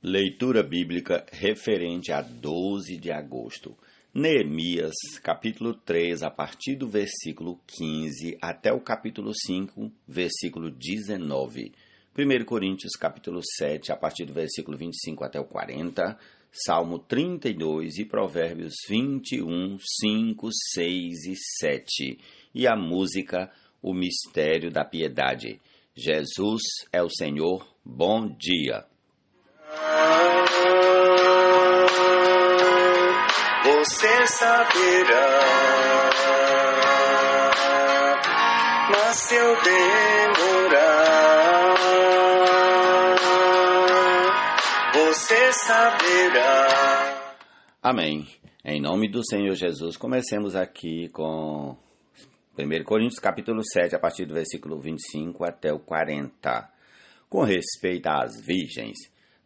Leitura bíblica referente a 12 de agosto. Neemias, capítulo 3, a partir do versículo 15 até o capítulo 5, versículo 19. 1 Coríntios, capítulo 7, a partir do versículo 25 até o 40. Salmo 32 e Provérbios 21, 5, 6 e 7. E a música, o mistério da piedade. Jesus é o Senhor, bom dia. Você saberá, mas se eu demorar, você saberá. Amém. Em nome do Senhor Jesus, comecemos aqui com 1 Coríntios capítulo 7, a partir do versículo 25 até o 40. Com respeito às virgens,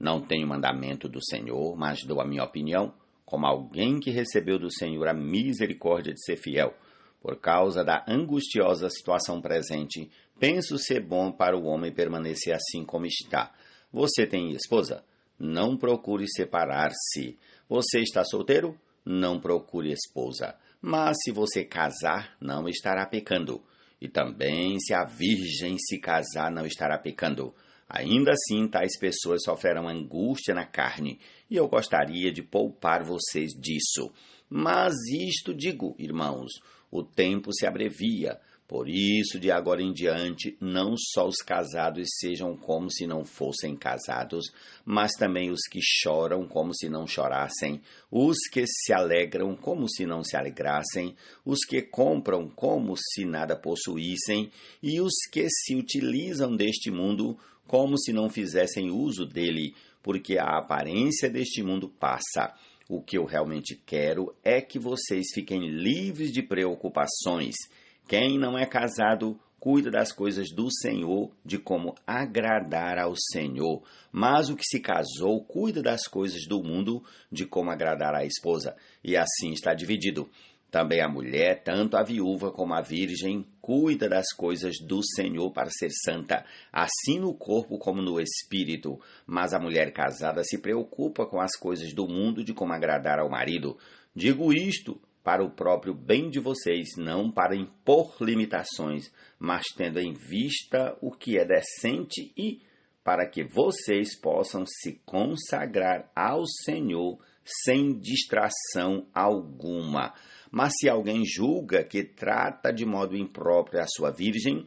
não tenho mandamento do Senhor, mas dou a minha opinião, como alguém que recebeu do Senhor a misericórdia de ser fiel. Por causa da angustiosa situação presente, penso ser bom para o homem permanecer assim como está. Você tem esposa? Não procure separar-se. Você está solteiro? Não procure esposa. Mas se você casar, não estará pecando. E também se a virgem se casar, não estará pecando. Ainda assim, tais pessoas sofrerão angústia na carne, e eu gostaria de poupar vocês disso. Mas isto digo, irmãos, o tempo se abrevia, por isso, de agora em diante, não só os casados sejam como se não fossem casados, mas também os que choram como se não chorassem, os que se alegram como se não se alegrassem, os que compram como se nada possuíssem, e os que se utilizam deste mundo como se não fizessem uso dele, porque a aparência deste mundo passa. O que eu realmente quero é que vocês fiquem livres de preocupações. Quem não é casado, cuida das coisas do Senhor, de como agradar ao Senhor. Mas o que se casou, cuida das coisas do mundo, de como agradar à esposa. E assim está dividido. Também a mulher, tanto a viúva como a virgem, cuida das coisas do Senhor para ser santa, assim no corpo como no espírito. Mas a mulher casada se preocupa com as coisas do mundo, de como agradar ao marido. Digo isto para o próprio bem de vocês, não para impor limitações, mas tendo em vista o que é decente e para que vocês possam se consagrar ao Senhor sem distração alguma. Mas se alguém julga que trata de modo impróprio a sua virgem,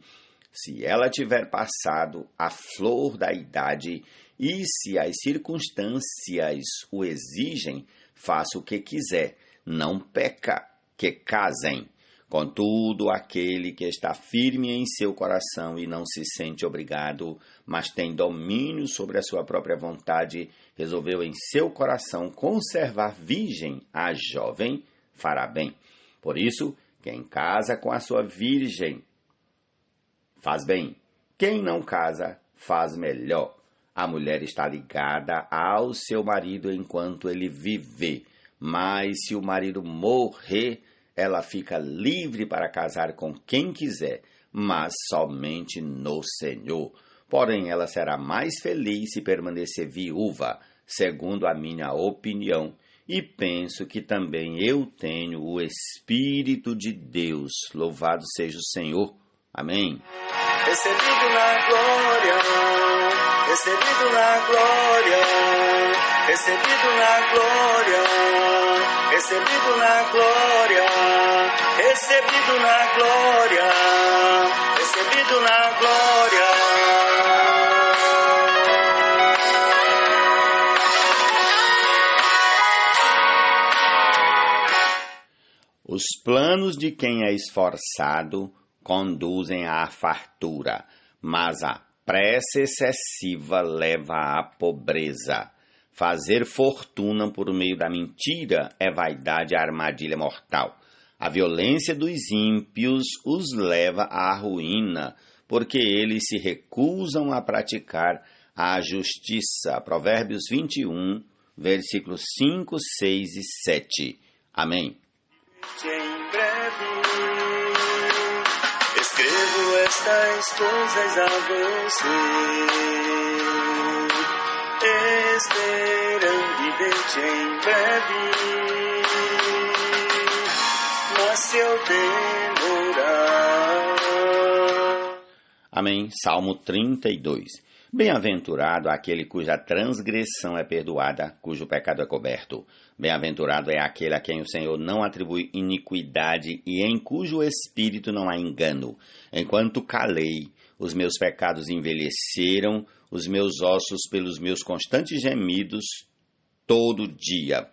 se ela tiver passado a flor da idade e se as circunstâncias o exigem, faça o que quiser, não peca, que casem. Contudo, aquele que está firme em seu coração e não se sente obrigado, mas tem domínio sobre a sua própria vontade, resolveu em seu coração conservar virgem a jovem, fará bem. Por isso, quem casa com a sua virgem faz bem. Quem não casa, faz melhor. A mulher está ligada ao seu marido enquanto ele viver. Mas se o marido morrer, ela fica livre para casar com quem quiser, mas somente no Senhor. Porém, ela será mais feliz se permanecer viúva, segundo a minha opinião, e penso que também eu tenho o Espírito de Deus. Louvado seja o Senhor. Amém. Recebido na glória, recebido na glória, recebido na glória, recebido na glória, recebido na glória, recebido na glória. Os planos de quem é esforçado conduzem à fartura, mas a pressa excessiva leva à pobreza. Fazer fortuna por meio da mentira é vaidade e armadilha mortal. A violência dos ímpios os leva à ruína, porque eles se recusam a praticar a justiça. Provérbios 21, versículos 5, 6 e 7. Amém. Em breve escrevo estas coisas a você. esperando e ver-te em breve. Mas se eu demorar... Amém. Salmo 32. Bem-aventurado aquele cuja transgressão é perdoada, cujo pecado é coberto. Bem-aventurado é aquele a quem o Senhor não atribui iniquidade e em cujo espírito não há engano. Enquanto calei, os meus pecados envelheceram, os meus ossos pelos meus constantes gemidos todo dia.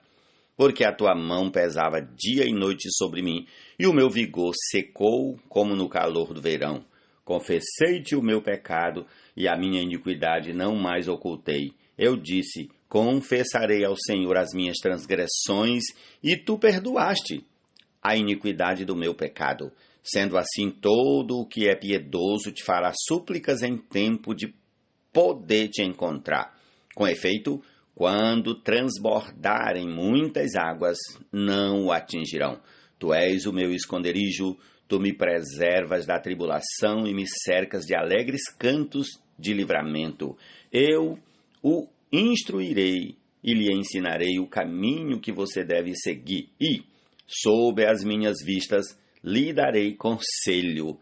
Porque a tua mão pesava dia e noite sobre mim, e o meu vigor secou como no calor do verão. Confessei-te o meu pecado, e a minha iniquidade não mais ocultei. Eu disse, confessarei ao Senhor as minhas transgressões, e tu perdoaste a iniquidade do meu pecado. Sendo assim, todo o que é piedoso te fará súplicas em tempo de poder te encontrar. Com efeito, quando transbordarem muitas águas, não o atingirão. Tu és o meu esconderijo, tu me preservas da tribulação e me cercas de alegres cantos de livramento. Eu o instruirei e lhe ensinarei o caminho que você deve seguir. E, sob as minhas vistas, lhe darei conselho.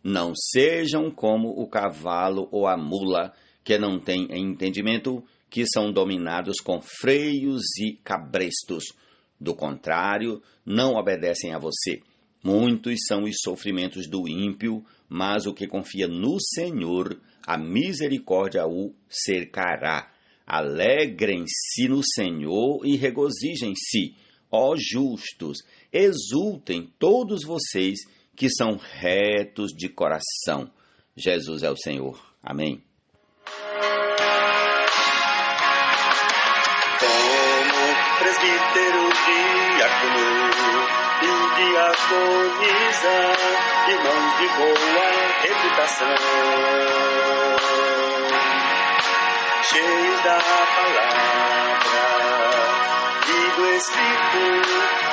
Não sejam como o cavalo ou a mula, que não têm entendimento, que são dominados com freios e cabrestos. Do contrário, não obedecem a você. Muitos são os sofrimentos do ímpio, mas o que confia no Senhor, a misericórdia o cercará. Alegrem-se no Senhor e regozijem-se, ó justos, exultem todos vocês que são retos de coração. Jesus é o Senhor. Amém. Como presbítero diácono e diaconisa, irmãos de boa reputação, cheios da palavra e do Espírito,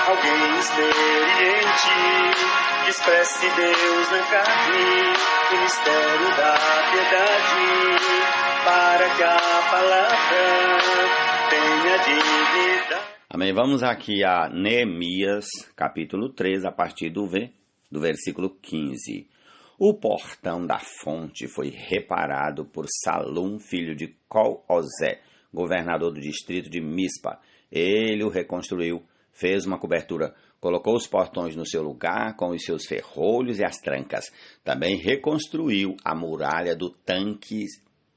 alguém experiente, que expresse Deus na carne, o mistério da piedade, para que a palavra tenha dignidade. Amém. Vamos aqui a Neemias, capítulo 3, a partir do versículo 15. O portão da fonte foi reparado por Salum, filho de Col-Ozé, governador do distrito de Mispa. Ele o reconstruiu, fez uma cobertura, colocou os portões no seu lugar com os seus ferrolhos e as trancas. Também reconstruiu a muralha do tanque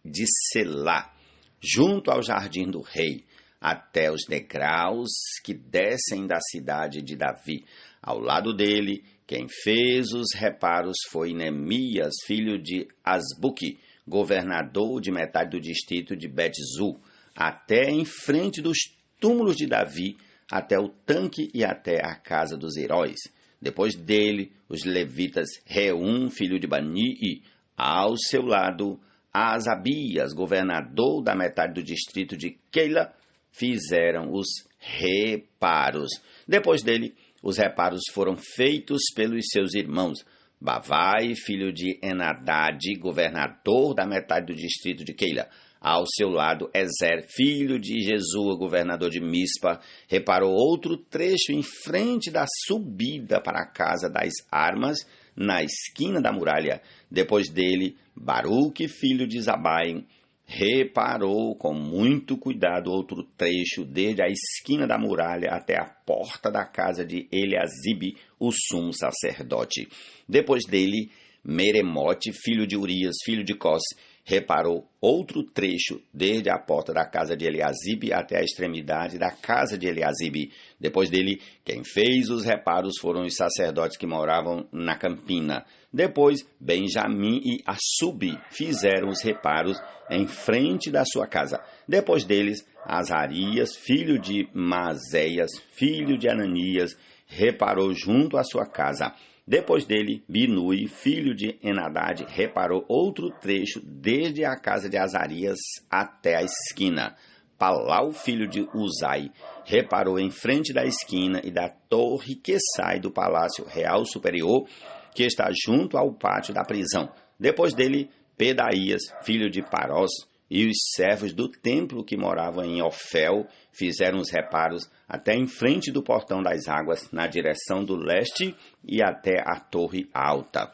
de Selá, junto ao jardim do rei, até os degraus que descem da cidade de Davi. Ao lado dele, quem fez os reparos foi Neemias, filho de Asbuque, governador de metade do distrito de Bet-Zu, até em frente dos túmulos de Davi, até o tanque e até a casa dos heróis. Depois dele, os levitas Reum, filho de Bani, e, ao seu lado, Asabias, governador da metade do distrito de Keila, fizeram os reparos. Depois dele, os reparos foram feitos pelos seus irmãos. Bavai, filho de Enadad, governador da metade do distrito de Keila. Ao seu lado, Ezer, filho de Jesua, governador de Mispa, reparou outro trecho em frente da subida para a casa das armas, na esquina da muralha. Depois dele, Baruque, filho de Zabai, reparou com muito cuidado outro trecho desde a esquina da muralha até a porta da casa de Eliasibe, o sumo sacerdote. Depois dele, Meremote, filho de Urias, filho de Cós, reparou outro trecho desde a porta da casa de Eliasibe até a extremidade da casa de Eliasibe. Depois dele, quem fez os reparos foram os sacerdotes que moravam na campina. Depois, Benjamim e Assubi fizeram os reparos em frente da sua casa. Depois deles, Azarias, filho de Maazéias, filho de Ananias, reparou junto à sua casa. Depois dele, Binui, filho de Enadad, reparou outro trecho desde a casa de Azarias até a esquina. Palau, filho de Uzai, reparou em frente da esquina e da torre que sai do palácio real superior, que está junto ao pátio da prisão. Depois dele, Pedaías, filho de Parós, e os servos do templo que moravam em Ofel fizeram os reparos até em frente do portão das águas, na direção do leste e até a torre alta.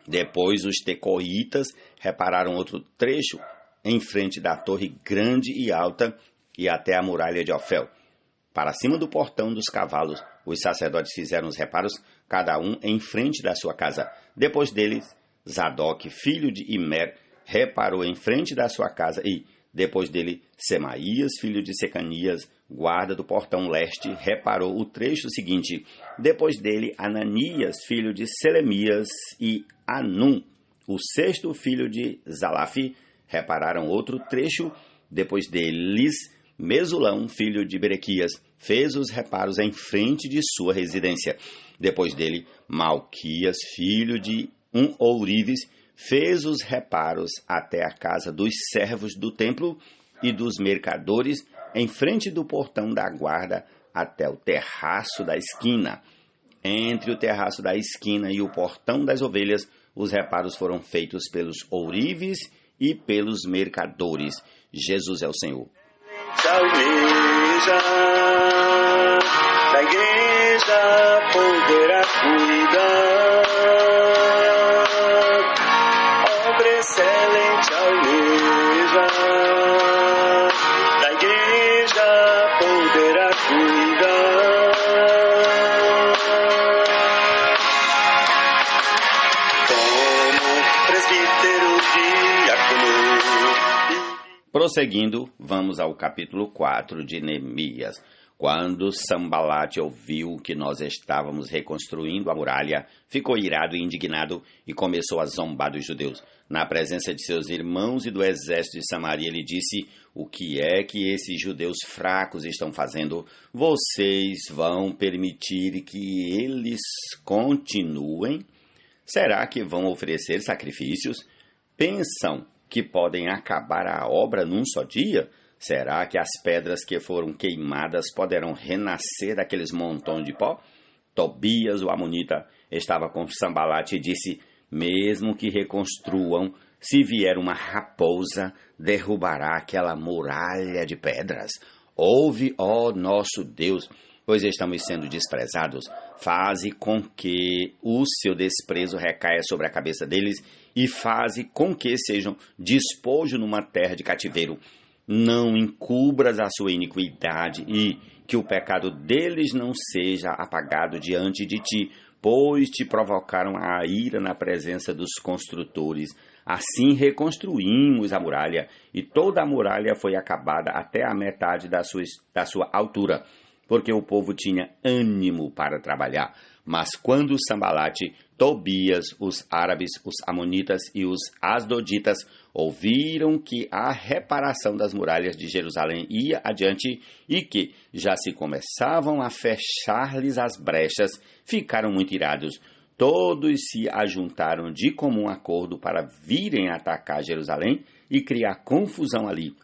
Depois os tecoitas repararam outro trecho em frente da torre grande e alta e até a muralha de Ofel. Para cima do portão dos cavalos, os sacerdotes fizeram os reparos, cada um em frente da sua casa. Depois deles, Zadok, filho de Imer, reparou em frente da sua casa e, depois dele, Semaías, filho de Secanias, guarda do portão leste, reparou o trecho seguinte. Depois dele, Ananias, filho de Selemias, e Anum, o sexto filho de Zalaf, repararam outro trecho. Depois deles, Mesulão, filho de Berequias, fez os reparos em frente de sua residência. Depois dele, Malquias, filho de Ourives, fez os reparos até a casa dos servos do templo e dos mercadores, em frente do portão da guarda, até o terraço da esquina. Entre o terraço da esquina e o portão das ovelhas, os reparos foram feitos pelos ourives e pelos mercadores. Jesus é o Senhor. Da igreja poderá cuidar. Obra excelente almeja. Da igreja poderá cuidar. Como presbítero diácono. Prosseguindo, vamos ao capítulo 4 de Neemias. Quando Sambalate ouviu que nós estávamos reconstruindo a muralha, ficou irado e indignado e começou a zombar dos judeus. Na presença de seus irmãos e do exército de Samaria, ele disse: o que é que esses judeus fracos estão fazendo? Vocês vão permitir que eles continuem? Será que vão oferecer sacrifícios? Pensam que podem acabar a obra num só dia? Será que as pedras que foram queimadas poderão renascer daqueles montões de pó? Tobias, o amonita, estava com Sambalate e disse: mesmo que reconstruam, se vier uma raposa, derrubará aquela muralha de pedras. Ouve, ó nosso Deus, pois estamos sendo desprezados. Faze com que o seu desprezo recaia sobre a cabeça deles e faze com que sejam despojo numa terra de cativeiro. Não encubras a sua iniquidade e que o pecado deles não seja apagado diante de ti, pois te provocaram a ira na presença dos construtores. Assim reconstruímos a muralha, e toda a muralha foi acabada até a metade da sua altura, porque o povo tinha ânimo para trabalhar. Mas quando Sambalate, Tobias, os árabes, os amonitas e os asdoditas ouviram que a reparação das muralhas de Jerusalém ia adiante e que já se começavam a fechar-lhes as brechas, ficaram muito irados. Todos se ajuntaram de comum acordo para virem atacar Jerusalém e criar confusão ali.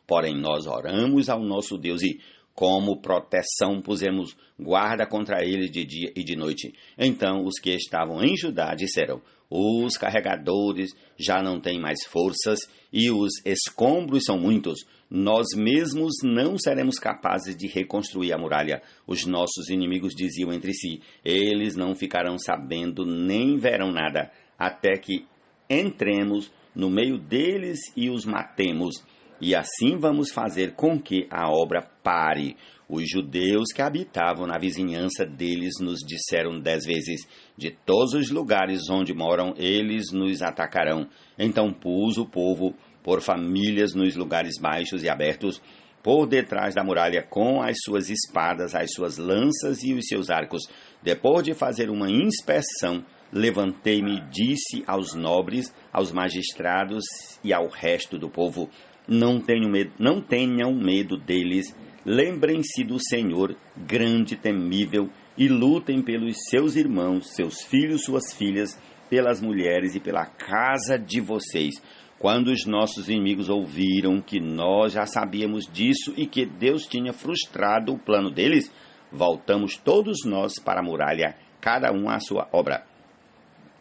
Porém, nós oramos ao nosso Deus e, como proteção, pusemos guarda contra eles de dia e de noite. Então os que estavam em Judá disseram: os carregadores já não têm mais forças e os escombros são muitos. Nós mesmos não seremos capazes de reconstruir a muralha. Os nossos inimigos diziam entre si: eles não ficarão sabendo nem verão nada, até que entremos no meio deles e os matemos. E assim vamos fazer com que a obra pare. Os judeus que habitavam na vizinhança deles nos disseram 10 vezes: de todos os lugares onde moram, eles nos atacarão. Então pus o povo por famílias nos lugares baixos e abertos, por detrás da muralha, com as suas espadas, as suas lanças e os seus arcos. Depois de fazer uma inspeção, levantei-me e disse aos nobres, aos magistrados e ao resto do povo: não tenham medo deles. Lembrem-se do Senhor, grande e temível, e lutem pelos seus irmãos, seus filhos, suas filhas, pelas mulheres e pela casa de vocês. Quando os nossos inimigos ouviram que nós já sabíamos disso e que Deus tinha frustrado o plano deles, voltamos todos nós para a muralha, cada um à sua obra.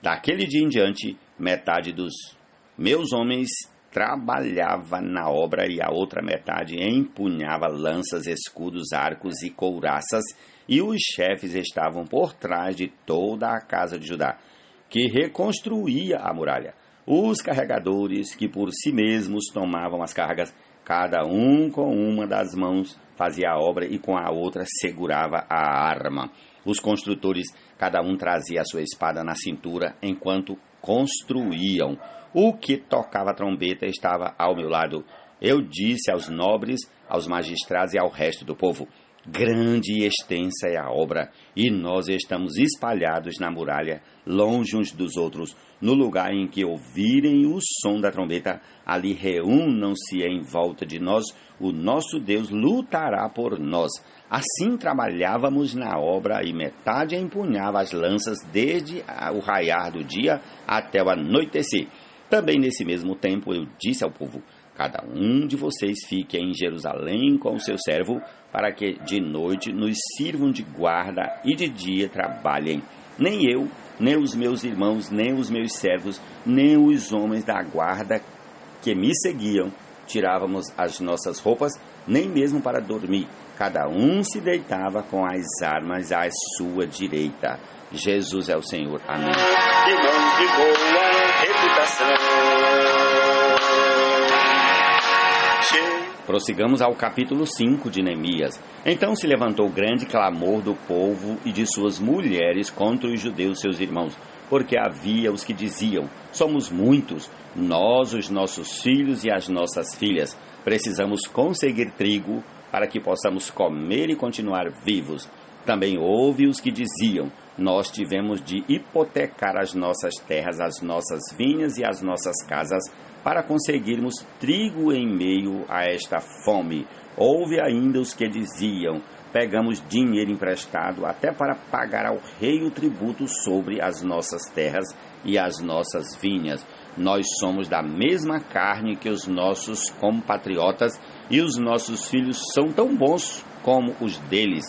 Daquele dia em diante, metade dos meus homens trabalhava na obra e a outra metade empunhava lanças, escudos, arcos e couraças, e os chefes estavam por trás de toda a casa de Judá, que reconstruía a muralha. Os carregadores, que por si mesmos tomavam as cargas, cada um com uma das mãos fazia a obra e com a outra segurava a arma. Os construtores, cada um trazia a sua espada na cintura enquanto construíam. O que tocava a trombeta estava ao meu lado. Eu disse aos nobres, aos magistrados e ao resto do povo: grande e extensa é a obra, e nós estamos espalhados na muralha, longe uns dos outros. No lugar em que ouvirem o som da trombeta, ali reúnam-se em volta de nós, o nosso Deus lutará por nós. Assim trabalhávamos na obra, e metade empunhava as lanças desde o raiar do dia até o anoitecer. Também nesse mesmo tempo eu disse ao povo: cada um de vocês fique em Jerusalém com o seu servo, para que de noite nos sirvam de guarda e de dia trabalhem. Nem eu, nem os meus irmãos, nem os meus servos, nem os homens da guarda que me seguiam tirávamos as nossas roupas, nem mesmo para dormir. Cada um se deitava com as armas à sua direita. Jesus é o Senhor. Amém. Irmãos de boa reputação. Prossigamos ao capítulo 5 de Neemias. Então se levantou grande clamor do povo e de suas mulheres contra os judeus seus irmãos, porque havia os que diziam: somos muitos, nós, os nossos filhos e as nossas filhas, precisamos conseguir trigo para que possamos comer e continuar vivos. Também houve os que diziam: nós tivemos de hipotecar as nossas terras, as nossas vinhas e as nossas casas para conseguirmos trigo em meio a esta fome. Houve ainda os que diziam: pegamos dinheiro emprestado até para pagar ao rei o tributo sobre as nossas terras e as nossas vinhas. Nós somos da mesma carne que os nossos compatriotas e os nossos filhos são tão bons como os deles.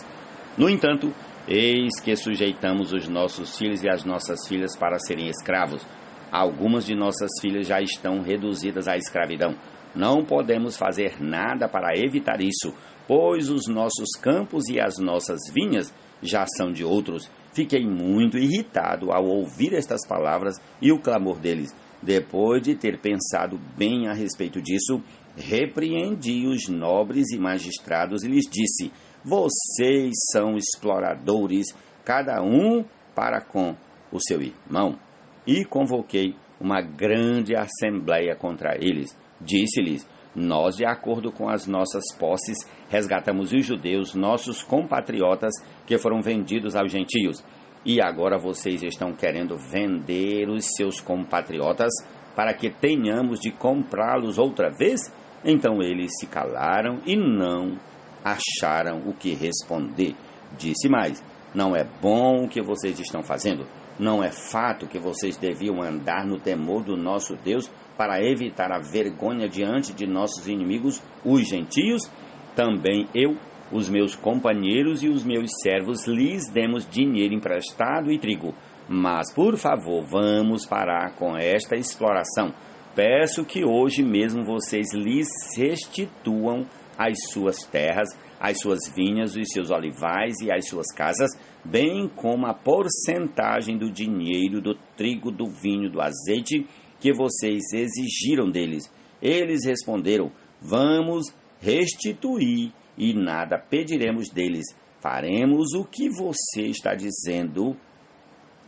No entanto, eis que sujeitamos os nossos filhos e as nossas filhas para serem escravos. Algumas de nossas filhas já estão reduzidas à escravidão. Não podemos fazer nada para evitar isso, pois os nossos campos e as nossas vinhas já são de outros. Fiquei muito irritado ao ouvir estas palavras e o clamor deles. Depois de ter pensado bem a respeito disso, repreendi os nobres e magistrados e lhes disse: vocês são exploradores, cada um para com o seu irmão. E convoquei uma grande assembleia contra eles. Disse-lhes: nós, de acordo com as nossas posses, resgatamos os judeus, nossos compatriotas, que foram vendidos aos gentios. E agora vocês estão querendo vender os seus compatriotas para que tenhamos de comprá-los outra vez? Então eles se calaram e não acharam o que responder. Disse mais: não é bom o que vocês estão fazendo. Não é fato que vocês deviam andar no temor do nosso Deus para evitar a vergonha diante de nossos inimigos, os gentios? Também eu, os meus companheiros e os meus servos lhes demos dinheiro emprestado e trigo. Mas, por favor, vamos parar com esta exploração. Peço que hoje mesmo vocês lhes restituam as suas terras, as suas vinhas, os seus olivais e as suas casas, bem como a porcentagem do dinheiro, do trigo, do vinho, do azeite que vocês exigiram deles. Eles responderam: vamos restituir e nada pediremos deles. Faremos o que você está dizendo.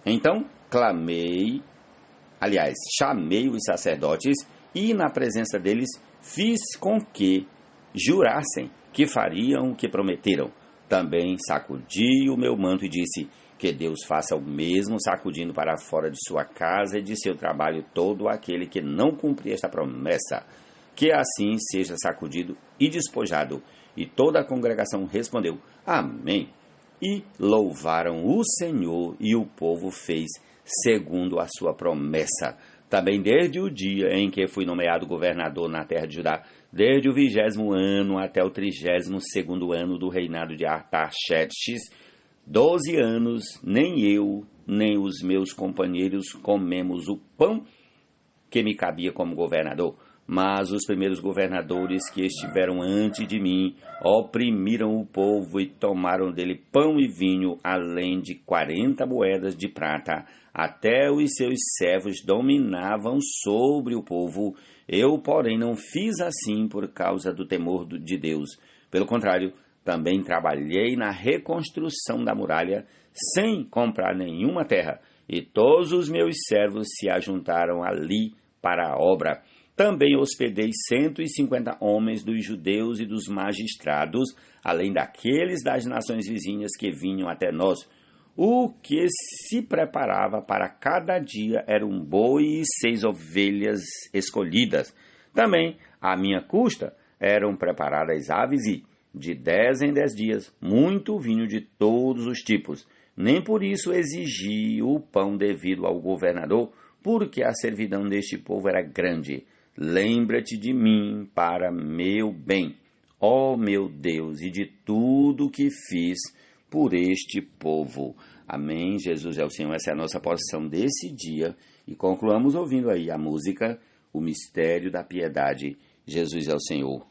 Então chamei os sacerdotes e, na presença deles, fiz com que jurassem que fariam o que prometeram. Também sacudi o meu manto e disse: que Deus faça o mesmo, sacudindo para fora de sua casa e de seu trabalho todo aquele que não cumprir esta promessa. Que assim seja sacudido e despojado. E toda a congregação respondeu: amém. E louvaram o Senhor, e o povo fez segundo a sua promessa. Também desde o dia em que fui nomeado governador na terra de Judá, desde o 20º ano até o 32º ano do reinado de Artaxerxes, 12 anos, nem eu, nem os meus companheiros comemos o pão que me cabia como governador, Mas os primeiros governadores que estiveram antes de mim oprimiram o povo e tomaram dele pão e vinho, além de 40 moedas de prata. Até os seus servos dominavam sobre o povo. Eu, porém, não fiz assim por causa do temor de Deus. Pelo contrário, também trabalhei na reconstrução da muralha, sem comprar nenhuma terra, e todos os meus servos se ajuntaram ali para a obra. Também hospedei 150 homens dos judeus e dos magistrados, além daqueles das nações vizinhas que vinham até nós. O que se preparava para cada dia era um boi e 6 ovelhas escolhidas. Também, à minha custa, eram preparadas aves e, de 10 em 10 dias, muito vinho de todos os tipos. Nem por isso exigi o pão devido ao governador, porque a servidão deste povo era grande. Lembra-te de mim para meu bem, ó meu Deus, e de tudo que fiz por este povo. Amém. Jesus é o Senhor, essa é a nossa porção desse dia. E concluamos ouvindo aí a música, O Mistério da Piedade. Jesus é o Senhor.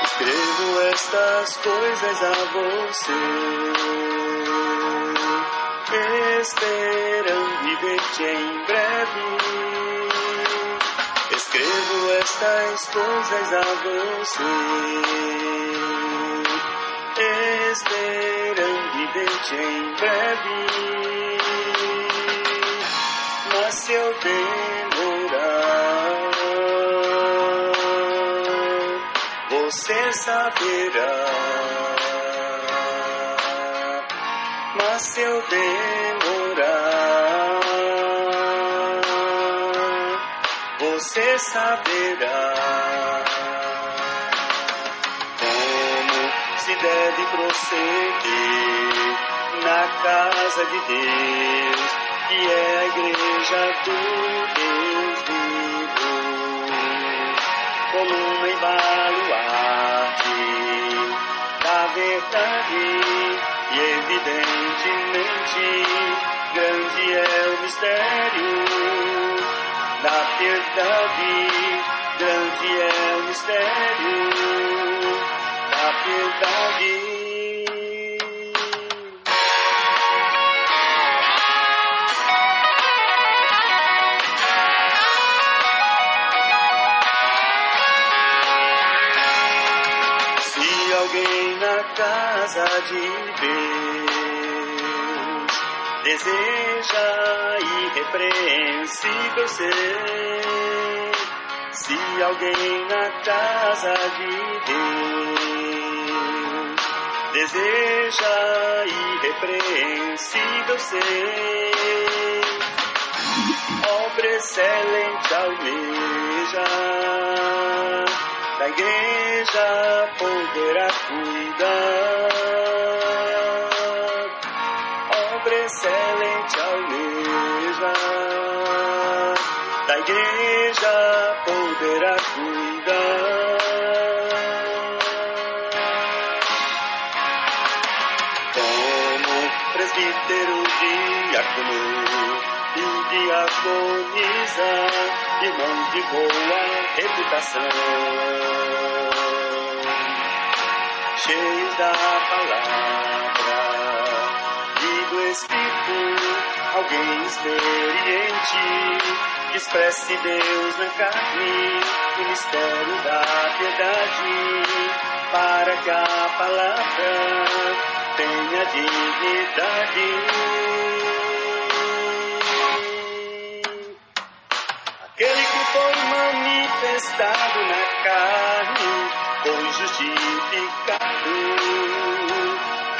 Escrevo estas coisas a você, esperando ver-te em breve. Escrevo estas coisas a você, esperando ver-te em breve. Mas se eu demorar, você saberá. Mas se eu demorar, você saberá como se deve proceder na casa de Deus, que é a igreja do Deus vivo, coluna e baluarte da verdade, e evidentemente grande é o mistério da piedade, grande é o mistério da piedade. Se alguém na casa de Deus deseja irrepreensível ser, se alguém na casa de Deus deseja irrepreensível ser, obra excelente almeja, da igreja poderá cuidar, obra excelente almeja, da igreja poderá cuidar. Como presbítero, diácono e diaconisa, irmão de boa reputação, cheios da palavra e do Espírito, alguém experiente, que expresse Deus na carne, o mistério da piedade, para que a palavra tenha dignidade. Aquele que foi manifestado na carne, foi justificado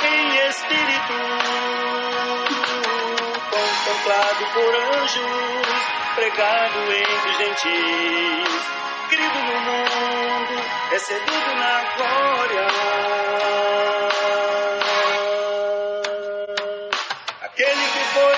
em espírito, contemplado por anjos, pregado entre gentis, querido no mundo, recebido na glória. Aquele que foi